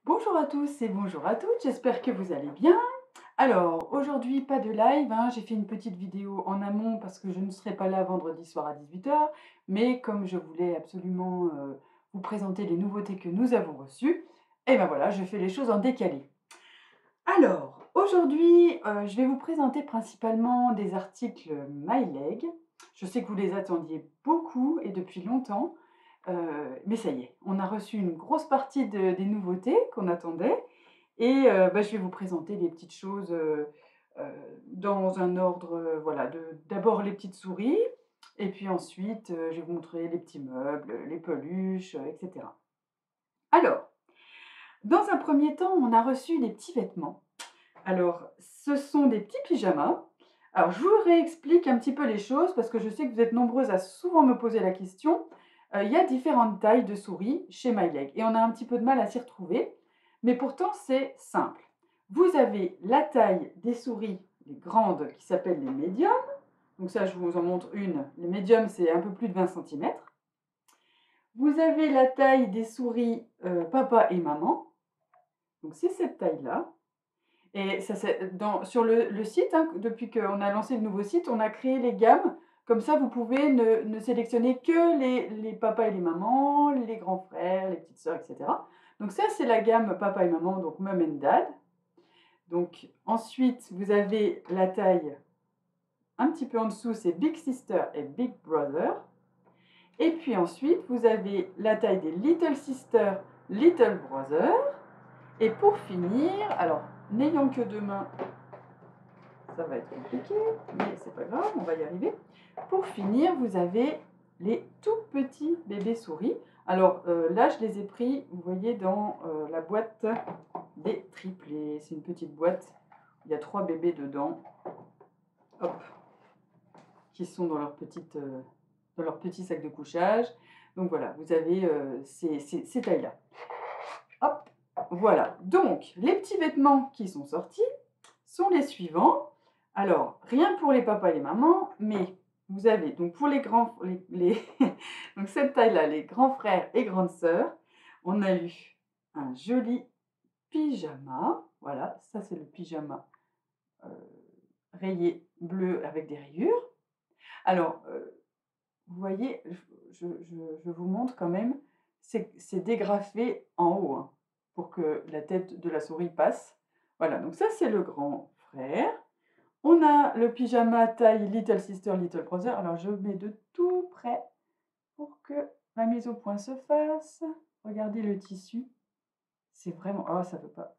Bonjour à tous et bonjour à toutes, j'espère que vous allez bien. Alors, aujourd'hui, pas de live, hein, j'ai fait une petite vidéo en amont parce que je ne serai pas là vendredi soir à 18 h, mais comme je voulais absolument vous présenter les nouveautés que nous avons reçues, et ben voilà, je fais les choses en décalé. Alors, aujourd'hui, je vais vous présenter principalement des articles MyLeg. Je sais que vous les attendiez beaucoup et depuis longtemps, mais ça y est, on a reçu une grosse partie des nouveautés qu'on attendait et bah, je vais vous présenter les petites choses, dans un ordre, voilà, d'abord les petites souris et puis ensuite, je vais vous montrer les petits meubles, les peluches, et cetera. Alors, dans un premier temps, on a reçu des petits vêtements. Alors, ce sont des petits pyjamas. Alors, je vous réexplique un petit peu les choses parce que je sais que vous êtes nombreuses à souvent me poser la question. Il y a différentes tailles de souris chez MyLeg et on a un petit peu de mal à s'y retrouver, mais pourtant c'est simple. Vous avez la taille des souris, les grandes, qui s'appellent les médiums. Donc ça, je vous en montre une. Les médiums, c'est un peu plus de 20 centimètres. Vous avez la taille des souris papa et maman. Donc c'est cette taille-là. Et ça, c'est sur le site, hein, depuis qu'on a lancé le nouveau site, on a créé les gammes. Comme ça, vous pouvez ne sélectionner que les papas et les mamans, les grands frères, les petites sœurs, etc. Donc ça, c'est la gamme papa et maman, donc mom and dad. Donc ensuite, vous avez la taille un petit peu en dessous, c'est big sister et big brother. Et puis ensuite, vous avez la taille des little sister, little brother. Et pour finir, alors n'ayant que deux mains, ça va être compliqué, mais c'est pas grave, on va y arriver. Pour finir, vous avez les tout petits bébés souris. Alors là, je les ai pris, vous voyez, dans la boîte des triplés. C'est une petite boîte, il y a 3 bébés dedans, hop, qui sont dans leur petit sac de couchage. Donc voilà, vous avez ces tailles-là. Hop, voilà. Donc, les petits vêtements qui sont sortis sont les suivants. Alors, rien pour les papas et les mamans, mais vous avez donc pour les grands, donc cette taille-là, les grands frères et grandes sœurs, on a eu un joli pyjama. Voilà, ça c'est le pyjama euh, rayé bleu avec des rayures. Alors, vous voyez, je vous montre quand même, c'est dégrafé en haut, hein, pour que la tête de la souris passe. Voilà, donc ça c'est le grand frère. On a le pyjama taille Little Sister, Little Brother. Alors je mets de tout près pour que la mise au point se fasse. Regardez le tissu. C'est vraiment... Oh, ça ne veut pas.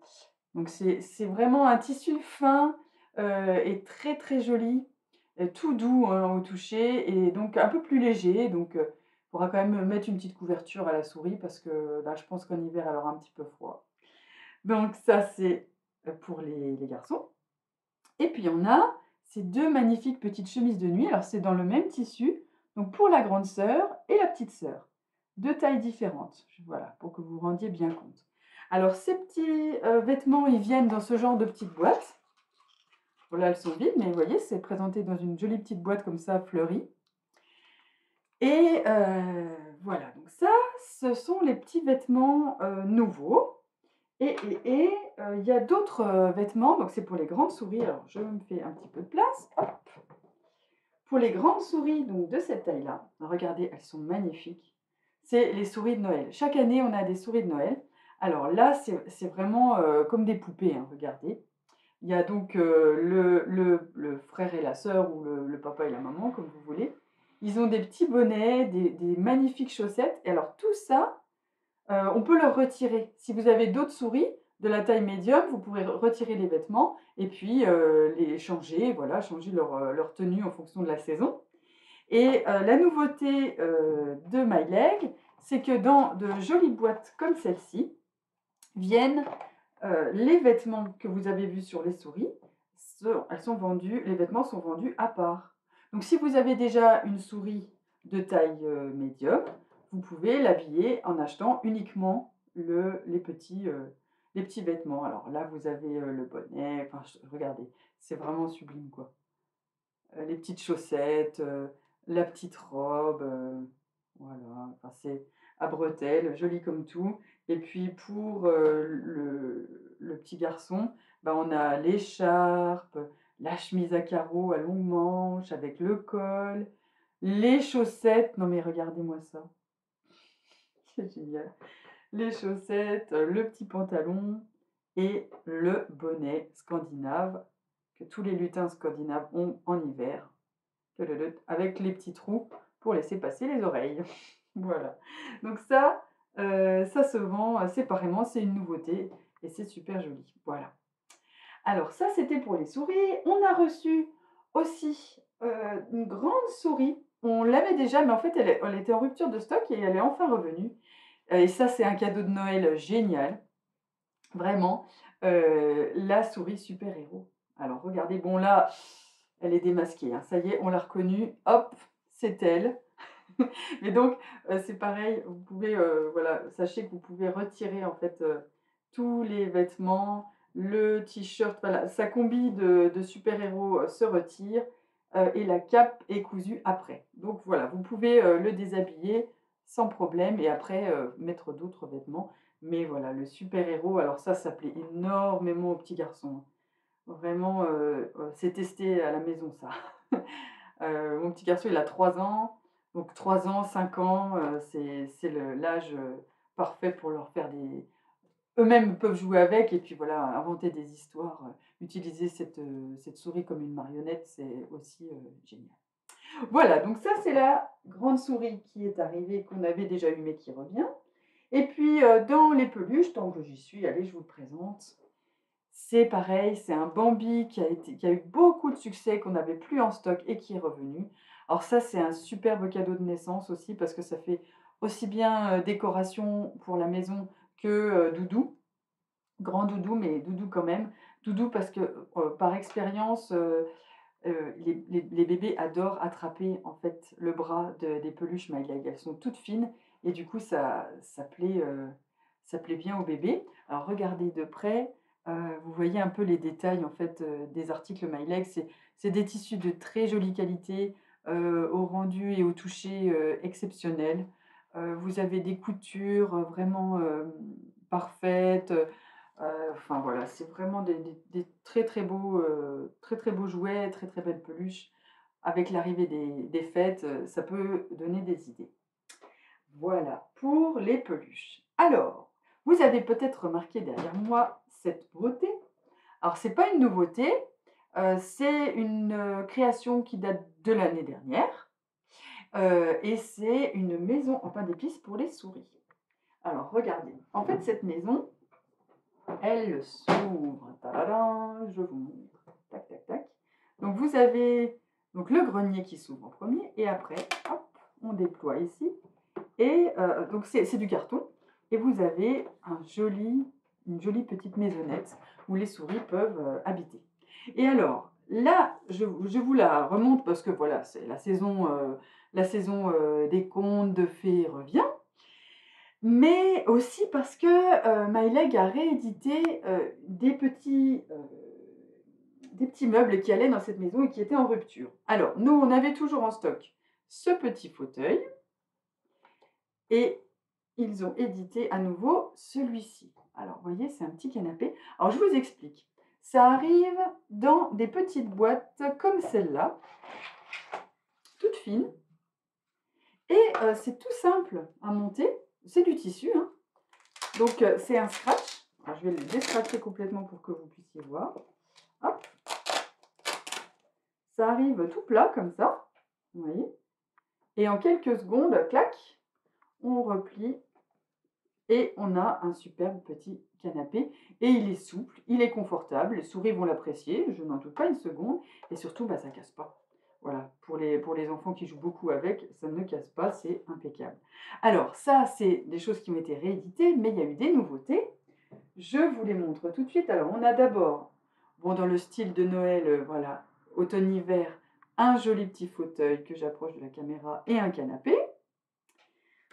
Donc c'est vraiment un tissu fin et très très joli. Tout doux, hein, au toucher et donc un peu plus léger. Donc il faudra quand même mettre une petite couverture à la souris parce que là je pense qu'en hiver elle aura un petit peu froid. Donc ça c'est pour les garçons. Et puis on a ces 2 magnifiques petites chemises de nuit. Alors c'est dans le même tissu, donc pour la grande sœur et la petite sœur. 2 tailles différentes, voilà, pour que vous vous rendiez bien compte. Alors ces petits, vêtements, ils viennent dans ce genre de petites boîtes. Voilà, elles sont vides, mais vous voyez, c'est présenté dans une jolie petite boîte comme ça, fleurie. Et voilà, donc ça, ce sont les petits vêtements, nouveaux. Il y a d'autres, vêtements, donc c'est pour les grandes souris. Alors je me fais un petit peu de place, hop. Pour les grandes souris, donc de cette taille-là, regardez, elles sont magnifiques. C'est les souris de Noël. Chaque année, on a des souris de Noël. Alors là, c'est vraiment, comme des poupées, hein, regardez. Il y a donc, le frère et la sœur ou le papa et la maman, comme vous voulez. Ils ont des petits bonnets, des magnifiques chaussettes et alors tout ça, on peut le retirer. Si vous avez d'autres souris de la taille médium, vous pouvez retirer les vêtements et puis les changer, voilà, changer leur tenue en fonction de la saison. Et la nouveauté de MyLeg, c'est que dans de jolies boîtes comme celle-ci, viennent les vêtements que vous avez vus sur les souris. Elles sont vendues, les vêtements sont vendus à part. Donc si vous avez déjà une souris de taille médium, vous pouvez l'habiller en achetant uniquement les petits vêtements. Alors là, vous avez le bonnet, enfin, regardez, c'est vraiment sublime, quoi. Les petites chaussettes, la petite robe, voilà, enfin, c'est à bretelles, joli comme tout. Et puis pour, le petit garçon, bah, on a l'écharpe, la chemise à carreaux à longs manches avec le col, les chaussettes. Non mais regardez-moi ça, c'est génial. Les chaussettes, le petit pantalon et le bonnet scandinave que tous les lutins scandinaves ont en hiver. Avec les petits trous pour laisser passer les oreilles. Voilà. Donc ça se vend, séparément, c'est une nouveauté et c'est super joli. Voilà. Alors ça, c'était pour les souris. On a reçu aussi, une grande souris. On l'avait déjà, mais en fait, elle était en rupture de stock et elle est enfin revenue. Et ça, c'est un cadeau de Noël génial, vraiment. La souris super-héros. Alors regardez, bon là, elle est démasquée, hein, ça y est, on l'a reconnue. Hop, c'est elle. Mais donc, c'est pareil, vous pouvez, voilà, sachez que vous pouvez retirer en fait, tous les vêtements, le t-shirt, voilà, sa combi de super-héros, se retire, et la cape est cousue après. Donc voilà, vous pouvez, le déshabiller sans problème et après, mettre d'autres vêtements. Mais voilà, le super-héros, alors ça plaît énormément aux petits garçons, hein. Vraiment, c'est testé à la maison ça. Mon petit garçon, il a 3 ans, donc 3 ans, 5 ans, c'est l'âge, parfait pour leur faire des eux-mêmes peuvent jouer avec et puis voilà, inventer des histoires, utiliser cette souris comme une marionnette, c'est aussi, génial. Voilà, donc ça, c'est la grande souris qui est arrivée, qu'on avait déjà eue mais qui revient. Et puis, dans les peluches, tant que j'y suis, allez, je vous le présente. C'est pareil, c'est un Bambi qui a eu beaucoup de succès, qu'on n'avait plus en stock et qui est revenu. Alors ça, c'est un superbe cadeau de naissance aussi parce que ça fait aussi bien, décoration pour la maison que, doudou. Grand doudou, mais doudou quand même. Doudou parce que, par expérience, les bébés adorent attraper en fait le bras des peluches My Leg. Elles sont toutes fines et du coup ça plaît bien aux bébés. Alors regardez de près, vous voyez un peu les détails en fait, des articles My Leg. C'est des tissus de très jolie qualité, au rendu et au toucher, exceptionnel. Vous avez des coutures, vraiment, parfaites, enfin voilà, c'est vraiment des très, très beaux jouets, très, très belles peluches. Avec l'arrivée des fêtes, ça peut donner des idées. Voilà pour les peluches. Alors, vous avez peut-être remarqué derrière moi cette beauté. Alors c'est pas une nouveauté, c'est une, création qui date de l'année dernière, et c'est une maison en pain d'épices pour les souris. Alors regardez, en fait cette maison, elle s'ouvre. Tadadam, je vous montre. Tac, tac, tac. Donc vous avez donc le grenier qui s'ouvre en premier et après, hop, on déploie ici. Et donc c'est du carton. Et vous avez une jolie petite maisonnette où les souris peuvent habiter. Et alors, là, je vous la remonte parce que voilà, c'est la saison des contes de fées revient. Mais aussi parce que, My Leg a réédité, des petits meubles qui allaient dans cette maison et qui étaient en rupture. Alors, nous, on avait toujours en stock ce petit fauteuil et ils ont édité à nouveau celui-ci. Alors, vous voyez, c'est un petit canapé. Alors, je vous explique. Ça arrive dans des petites boîtes comme celle-là, toutes fines et c'est tout simple à monter. C'est du tissu, hein. Donc, c'est un scratch. Alors, je vais le déscratcher complètement pour que vous puissiez voir. Hop, ça arrive tout plat comme ça, vous voyez. Et en quelques secondes, clac, on replie et on a un superbe petit canapé. Et il est souple, il est confortable, les souris vont l'apprécier, je n'en doute pas une seconde. Et surtout, bah, ça ne casse pas. Voilà, pour les enfants qui jouent beaucoup avec, ça ne casse pas, c'est impeccable. Alors ça, c'est des choses qui ont été rééditées, mais il y a eu des nouveautés. Je vous les montre tout de suite. Alors, on a d'abord, bon, dans le style de Noël, voilà, automne-hiver, un joli petit fauteuil que j'approche de la caméra et un canapé.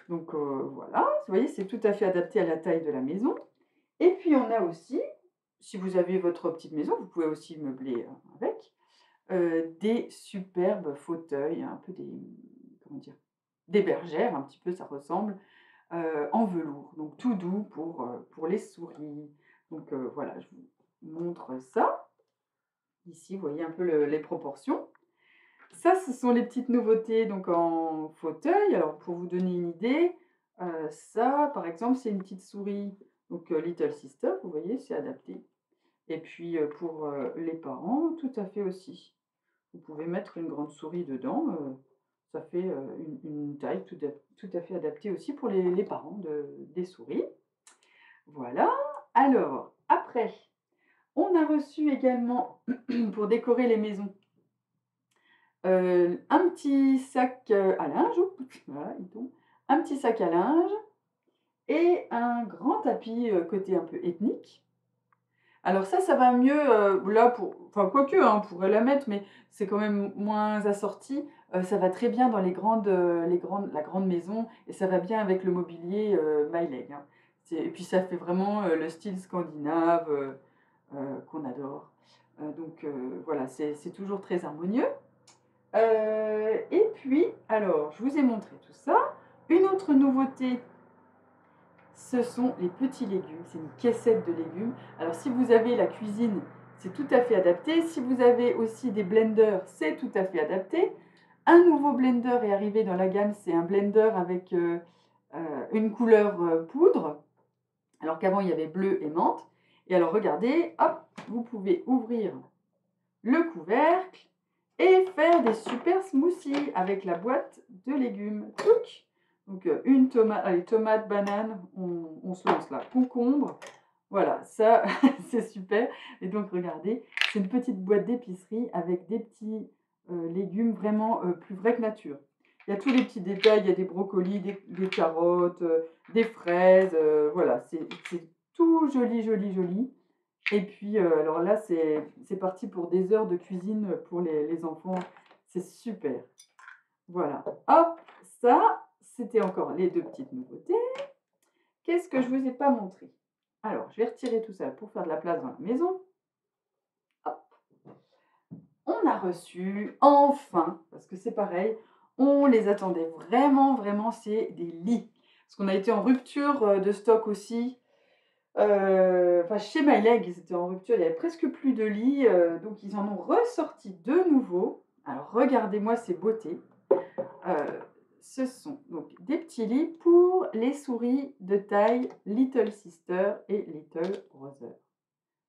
Donc, voilà, vous voyez, c'est tout à fait adapté à la taille de la maison. Et puis, on a aussi, si vous avez votre petite maison, vous pouvez aussi meubler avec, des superbes fauteuils, un peu des, comment dire, des bergères, un petit peu, ça ressemble. en velours, donc tout doux pour les souris. Donc voilà, je vous montre ça. Ici, vous voyez un peu les proportions. Ça, ce sont les petites nouveautés donc en fauteuil. Alors pour vous donner une idée, ça par exemple, c'est une petite souris, donc Little Sister, vous voyez, c'est adapté. Et puis, pour, les parents, tout à fait aussi. Vous pouvez mettre une grande souris dedans, ça fait, une taille tout à fait adaptée aussi pour les parents des souris. Voilà. Alors après, on a reçu également pour décorer les maisons, un petit sac, à linge, oups, voilà, il tombe. Un petit sac à linge et un grand tapis, côté un peu ethnique. Alors ça va mieux, là pour enfin quoique, hein, on pourrait la mettre, mais c'est quand même moins assorti. Ça va très bien dans la grande maison et ça va bien avec le mobilier, My Leg, hein. Et puis ça fait vraiment, le style scandinave, qu'on adore. Donc voilà, c'est toujours très harmonieux. Et puis alors, je vous ai montré tout ça. Une autre nouveauté, ce sont les petits légumes, c'est une caissette de légumes. Alors si vous avez la cuisine, c'est tout à fait adapté. Si vous avez aussi des blenders, c'est tout à fait adapté. Un nouveau blender est arrivé dans la gamme, c'est un blender avec une couleur poudre, alors qu'avant il y avait bleu et menthe. Et alors regardez, hop, vous pouvez ouvrir le couvercle et faire des super smoothies avec la boîte de légumes. Touc. Donc une tomate, allez, tomate, banane, on se lance là, concombre. Voilà, ça c'est super. Et donc regardez, c'est une petite boîte d'épicerie avec des petits légumes vraiment plus vrais que nature. Il y a tous les petits détails, il y a des brocolis, des carottes, des fraises, voilà, c'est tout joli, joli, joli. Et puis, alors là, c'est parti pour des heures de cuisine pour les enfants. C'est super. Voilà. Hop, ça, c'était encore les 2 petites nouveautés. Qu'est-ce que je ne vous ai pas montré? Alors, je vais retirer tout ça pour faire de la place dans la maison. Hop. On a reçu, enfin, parce que c'est pareil, on les attendait vraiment, vraiment, c'est des lits. Parce qu'on a été en rupture, de stock aussi. Enfin, chez My Leg, ils étaient en rupture, il y avait presque plus de lits, donc ils en ont ressorti de nouveaux. Alors regardez-moi ces beautés. Ce sont donc des petits lits pour les souris de taille Little Sister et Little Brother.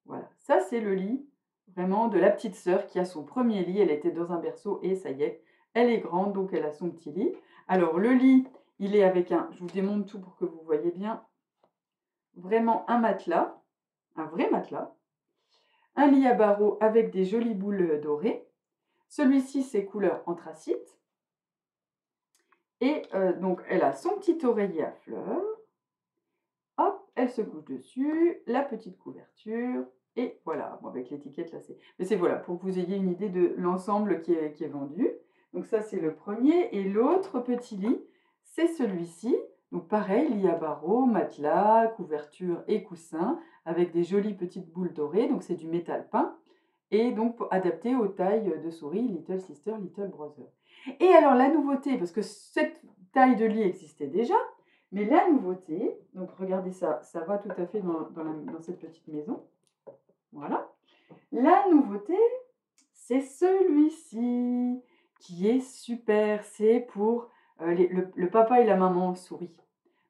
Voilà, ça c'est le lit vraiment de la petite sœur qui a son premier lit. Elle était dans un berceau et ça y est, elle est grande, donc elle a son petit lit. Alors le lit, il est avec je vous démonte tout pour que vous voyez bien, vraiment un matelas, un vrai matelas, un lit à barreaux avec des jolies boules dorées. Celui-ci, c'est couleur anthracite. Et donc, elle a son petit oreiller à fleurs. Hop, elle se couche dessus, la petite couverture. Et voilà, bon, avec l'étiquette là, mais c'est voilà, pour que vous ayez une idée de l'ensemble qui est vendu. Donc ça, c'est le premier. Et l'autre petit lit, c'est celui-ci. Donc pareil, lit à barreaux, matelas, couverture et coussin, avec des jolies petites boules dorées. Donc c'est du métal peint. Et donc adapté aux tailles de souris Little Sister, Little Brother. Et alors la nouveauté, parce que cette taille de lit existait déjà, mais la nouveauté, donc regardez ça, ça va tout à fait dans cette petite maison. Voilà. La nouveauté, c'est celui-ci qui est super. C'est pour le papa et la maman souris.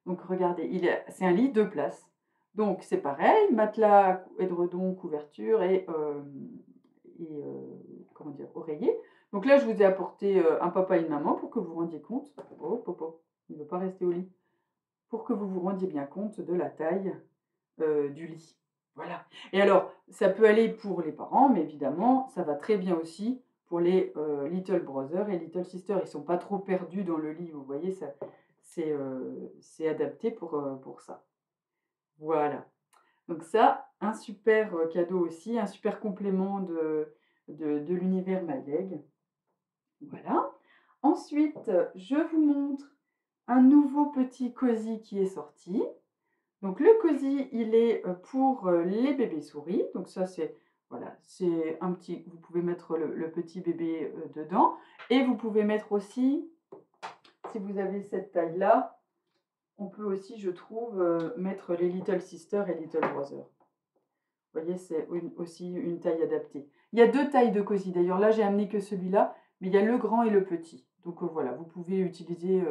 Donc regardez, c'est un lit 2 places. Donc c'est pareil, matelas, édredon, couverture et comment dire, oreiller. Donc là, je vous ai apporté un papa et une maman pour que vous vous rendiez compte. Oh, popo, il ne veut pas rester au lit. Pour que vous vous rendiez bien compte de la taille du lit. Voilà. Et alors, ça peut aller pour les parents, mais évidemment, ça va très bien aussi pour les Little Brothers et Little Sisters. Ils ne sont pas trop perdus dans le lit, vous voyez, c'est adapté pour ça. Voilà. Donc ça, un super cadeau aussi, un super complément de l'univers My Leg. Voilà. Ensuite, je vous montre un nouveau petit cosy qui est sorti. Donc le cosy, il est pour les bébés souris. Donc ça, c'est voilà, c'est un petit. Vous pouvez mettre le petit bébé dedans. Et vous pouvez mettre aussi, si vous avez cette taille-là, on peut aussi, je trouve, mettre les Little Sisters et Little Brothers. Vous voyez, c'est aussi une taille adaptée. Il y a 2 tailles de cosy d'ailleurs. Là, j'ai amené que celui-là, mais il y a le grand et le petit. Donc voilà, vous pouvez utiliser,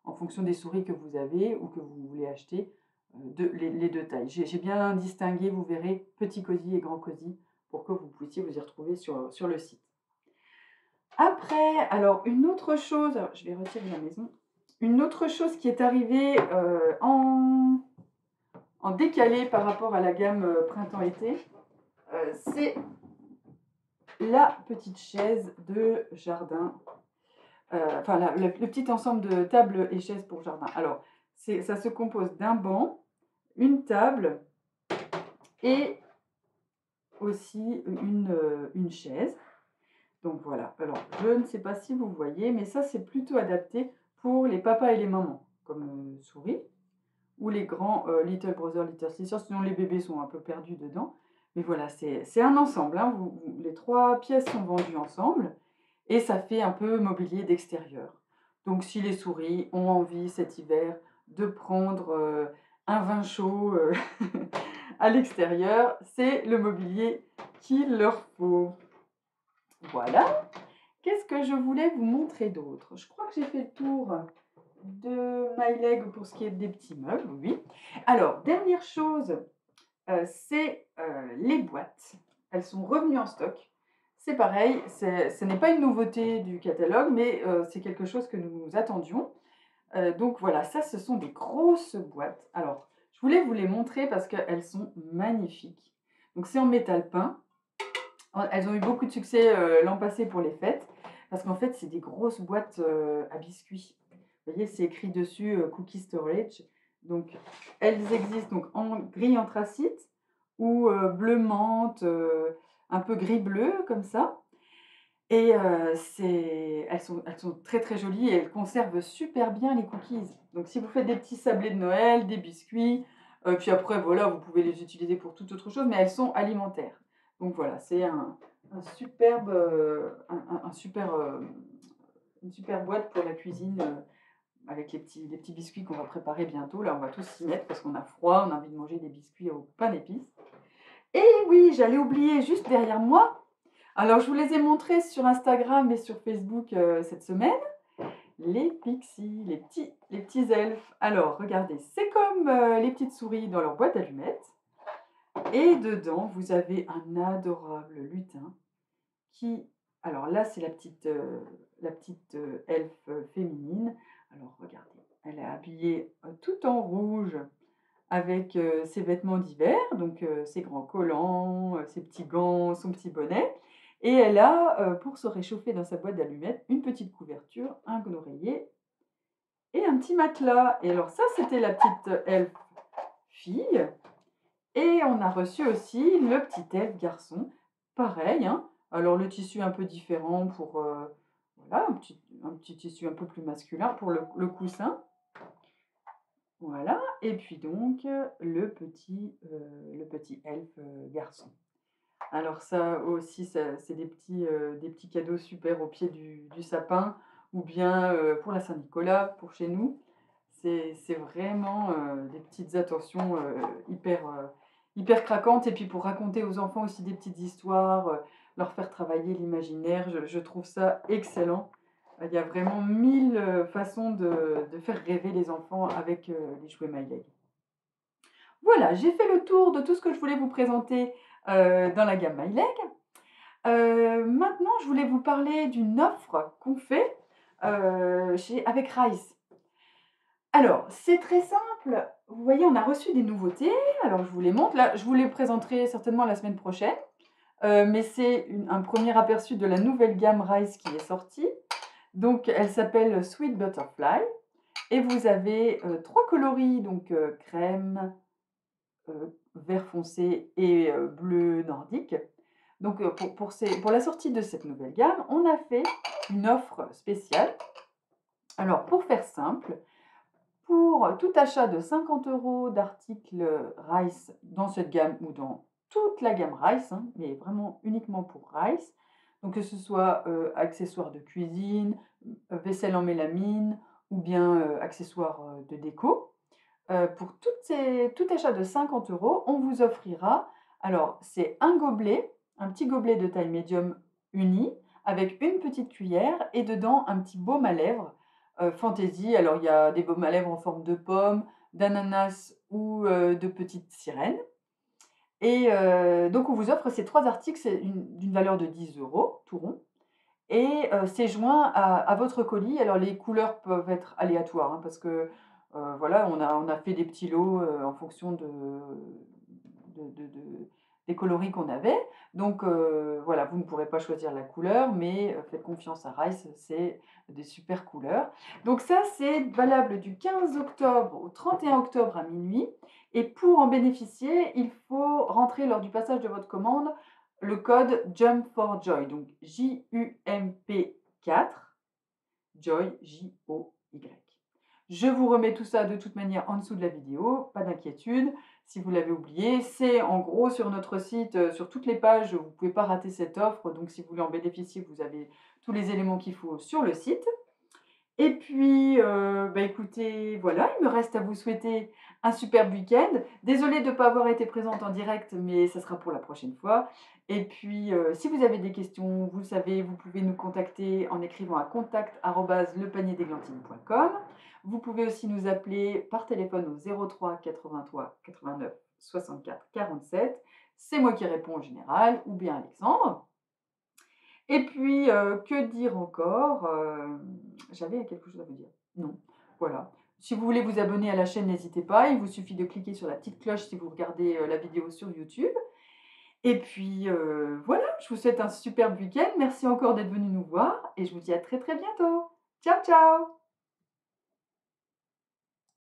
en fonction des souris que vous avez ou que vous voulez acheter, les 2 tailles. J'ai bien distingué, vous verrez, petit cosy et grand cosy pour que vous puissiez vous y retrouver sur le site. Après, alors une autre chose, alors je vais retirer la maison. Une autre chose qui est arrivée, en décalé par rapport à la gamme, printemps-été, c'est la petite chaise de jardin, enfin le petit ensemble de tables et chaises pour jardin. Alors, ça se compose d'un banc, une table et aussi une chaise. Donc voilà, alors je ne sais pas si vous voyez, mais ça c'est plutôt adapté pour les papas et les mamans, comme souris, ou les grands Little Brother, Little Sister, sinon les bébés sont un peu perdus dedans. Mais voilà, c'est un ensemble, hein, les 3 pièces sont vendues ensemble et ça fait un peu mobilier d'extérieur. Donc si les souris ont envie cet hiver de prendre un vin chaud à l'extérieur, c'est le mobilier qu'il leur faut. Voilà. Qu'est-ce que je voulais vous montrer d'autre? Je crois que j'ai fait le tour de My Leg pour ce qui est des petits meubles, oui. Alors, dernière chose, c'est les boîtes. Elles sont revenues en stock. C'est pareil, ce n'est pas une nouveauté du catalogue, mais c'est quelque chose que nous attendions. Donc voilà, ça, ce sont des grosses boîtes. Alors, je voulais vous les montrer parce qu'elles sont magnifiques. Donc, c'est en métal peint. Elles ont eu beaucoup de succès l'an passé pour les fêtes, parce qu'en fait, c'est des grosses boîtes à biscuits. Vous voyez, c'est écrit dessus Cookie Storage. Donc, elles existent donc en gris anthracite ou bleu menthe, un peu gris-bleu, comme ça. Et elles sont très très jolies et elles conservent super bien les cookies. Donc, si vous faites des petits sablés de Noël, des biscuits, puis après, voilà, vous pouvez les utiliser pour toute autre chose, mais elles sont alimentaires. Donc voilà, c'est un superbe, un super, une super boîte pour la cuisine avec les petits biscuits qu'on va préparer bientôt. Là, on va tous s'y mettre parce qu'on a froid, on a envie de manger des biscuits au pain d'épices. Et oui, j'allais oublier juste derrière moi. Alors, je vous les ai montrés sur Instagram et sur Facebook cette semaine. Les pixies, les petits elfes. Alors, regardez, c'est comme les petites souris dans leur boîte d'allumettes. Et dedans, vous avez un adorable lutin qui... Alors là, c'est la petite elfe féminine. Alors, regardez, elle est habillée tout en rouge avec ses vêtements d'hiver, donc ses grands collants, ses petits gants, son petit bonnet. Et elle a, pour se réchauffer dans sa boîte d'allumettes, une petite couverture, un oreiller et un petit matelas. Et alors ça, c'était la petite elfe fille. Et on a reçu aussi le petit elfe garçon. Pareil, hein. Alors le tissu un peu différent pour, voilà, un petit tissu un peu plus masculin pour le coussin. Voilà, et puis donc le petit elfe garçon. Alors ça aussi, c'est des petits cadeaux super au pied du sapin, ou bien pour la Saint-Nicolas, pour chez nous. C'est vraiment des petites attentions hyper craquantes. Et puis pour raconter aux enfants aussi des petites histoires, leur faire travailler l'imaginaire, je trouve ça excellent. Il y a vraiment 1000 façons de faire rêver les enfants avec les jouets My Leg. Voilà, j'ai fait le tour de tout ce que je voulais vous présenter dans la gamme My Leg. Maintenant, je voulais vous parler d'une offre qu'on fait avec Rice. Alors, c'est très simple. Vous voyez, on a reçu des nouveautés. Alors, je vous les montre. Là, je vous les présenterai certainement la semaine prochaine. Mais c'est un premier aperçu de la nouvelle gamme Rice qui est sortie. Donc, elle s'appelle Sweet Butterfly. Et vous avez 3 coloris, donc crème, vert foncé et bleu nordique. Donc, pour la sortie de cette nouvelle gamme, on a fait une offre spéciale. Alors, pour faire simple, pour tout achat de 50 € d'articles Rice dans cette gamme ou dans toute la gamme Rice, hein, mais vraiment uniquement pour Rice, donc que ce soit accessoires de cuisine, vaisselle en mélamine ou bien accessoires de déco, pour tout achat de 50 €, on vous offrira, alors c'est un gobelet, un petit gobelet de taille médium uni, avec une petite cuillère et dedans un petit baume à lèvres, fantaisie. Alors il y a des baumes à lèvres en forme de pomme, d'ananas ou, de petites sirènes. Et donc on vous offre ces 3 articles, c'est d'une valeur de 10 € tout rond. Et c'est joint à votre colis. Alors les couleurs peuvent être aléatoires, hein, parce que, voilà, on a fait des petits lots, en fonction de des coloris qu'on avait. Donc voilà, vous ne pourrez pas choisir la couleur, mais faites confiance à Rice, c'est des super couleurs. Donc ça, c'est valable du 15 octobre au 31 octobre à minuit. Et pour en bénéficier, il faut rentrer lors du passage de votre commande le code JUMP4JOY, donc JUMP 4, Joy, Joy. Je vous remets tout ça de toute manière en dessous de la vidéo, pas d'inquiétude. Si vous l'avez oublié, c'est en gros sur notre site, sur toutes les pages, vous ne pouvez pas rater cette offre. Donc si vous voulez en bénéficier, vous avez tous les éléments qu'il faut sur le site. Et puis, bah, écoutez, voilà, il me reste à vous souhaiter un superbe week-end. Désolée de ne pas avoir été présente en direct, mais ça sera pour la prochaine fois. Et puis, si vous avez des questions, vous le savez, vous pouvez nous contacter en écrivant à contact@lepanierdeglantines.com. Vous pouvez aussi nous appeler par téléphone au 03 83 89 64 47. C'est moi qui réponds en général, ou bien Alexandre. Et puis, que dire encore? J'avais quelque chose à vous dire. Non, voilà. Si vous voulez vous abonner à la chaîne, n'hésitez pas. Il vous suffit de cliquer sur la petite cloche si vous regardez, la vidéo sur YouTube. Et puis, voilà, je vous souhaite un superbe week-end. Merci encore d'être venu nous voir et je vous dis à très, très bientôt. Ciao, ciao!